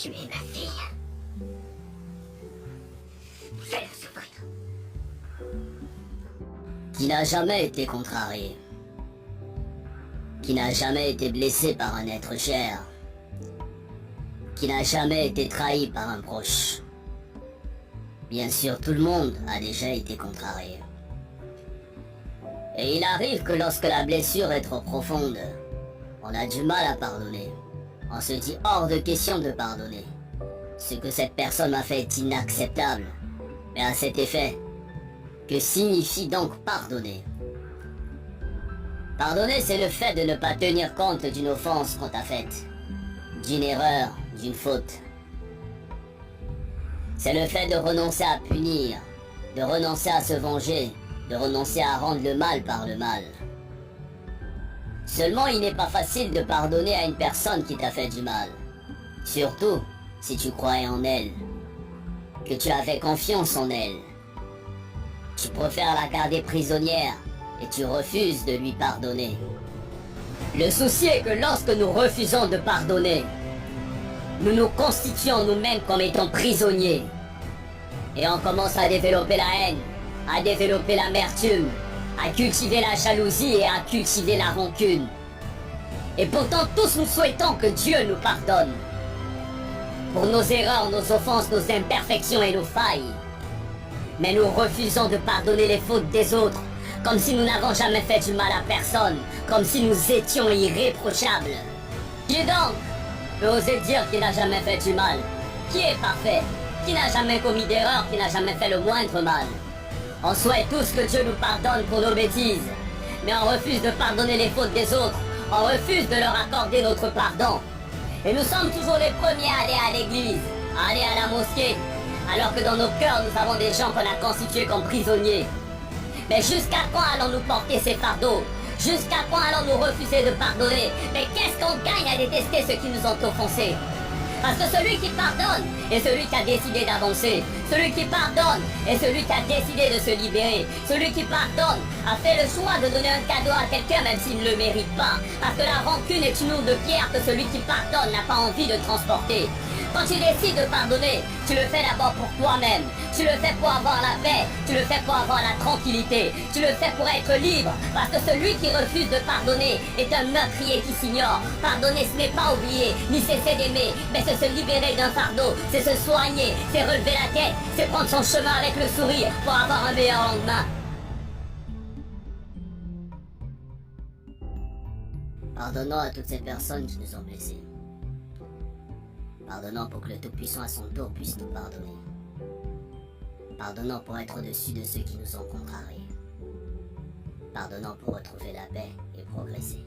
tué ma fille. Fais-la souffrir. Qui n'a jamais été contrarié, qui n'a jamais été blessé par un être cher, qui n'a jamais été trahi par un proche. Bien sûr, tout le monde a déjà été contrarié. Et il arrive que lorsque la blessure est trop profonde, on a du mal à pardonner. On se dit hors de question de pardonner. Ce que cette personne m'a fait est inacceptable. Mais à cet effet, que signifie donc pardonner? Pardonner, c'est le fait de ne pas tenir compte d'une offense qu'on t'a faite, d'une erreur, d'une faute. C'est le fait de renoncer à punir, de renoncer à se venger, de renoncer à rendre le mal par le mal. Seulement, il n'est pas facile de pardonner à une personne qui t'a fait du mal. Surtout si tu croyais en elle, que tu avais confiance en elle. Tu préfères la garder prisonnière et tu refuses de lui pardonner. Le souci est que lorsque nous refusons de pardonner, nous nous constituons nous-mêmes comme étant prisonniers. Et on commence à développer la haine, à développer l'amertume, à cultiver la jalousie et à cultiver la rancune. Et pourtant tous nous souhaitons que Dieu nous pardonne. Pour nos erreurs, nos offenses, nos imperfections et nos failles. Mais nous refusons de pardonner les fautes des autres, comme si nous n'avons jamais fait du mal à personne, comme si nous étions irréprochables. Qui donc peut oser dire qu'il n'a jamais fait du mal? Qui est parfait? Qui n'a jamais commis d'erreur? Qui n'a jamais fait le moindre mal? On souhaite tous que Dieu nous pardonne pour nos bêtises, mais on refuse de pardonner les fautes des autres, on refuse de leur accorder notre pardon. Et nous sommes toujours les premiers à aller à l'église, à aller à la mosquée, alors que dans nos cœurs nous avons des gens qu'on a constitués comme prisonniers. Mais jusqu'à quand allons-nous porter ces fardeaux? Jusqu'à quand allons-nous refuser de pardonner? Mais qu'est-ce qu'on gagne à détester ceux qui nous ont offensés? Parce que celui qui pardonne est celui qui a décidé d'avancer. Celui qui pardonne est celui qui a décidé de se libérer. Celui qui pardonne a fait le choix de donner un cadeau à quelqu'un même s'il ne le mérite pas. Parce que la rancune est une lourde pierre que celui qui pardonne n'a pas envie de transporter. Quand tu décides de pardonner, tu le fais d'abord pour toi-même. Tu le fais pour avoir la paix. Tu le fais pour avoir la tranquillité. Tu le fais pour être libre. Parce que celui qui refuse de pardonner est un meurtrier qui s'ignore. Pardonner, ce n'est pas oublier, ni cesser d'aimer, mais c'est se libérer d'un fardeau. C'est se soigner, c'est relever la tête, c'est prendre son chemin avec le sourire pour avoir un meilleur lendemain. Pardonnons à toutes ces personnes qui nous ont blessés. Pardonnons pour que le Tout-Puissant à son tour puisse nous pardonner. Pardonnons pour être au-dessus de ceux qui nous ont contrariés. Pardonnons pour retrouver la paix et progresser.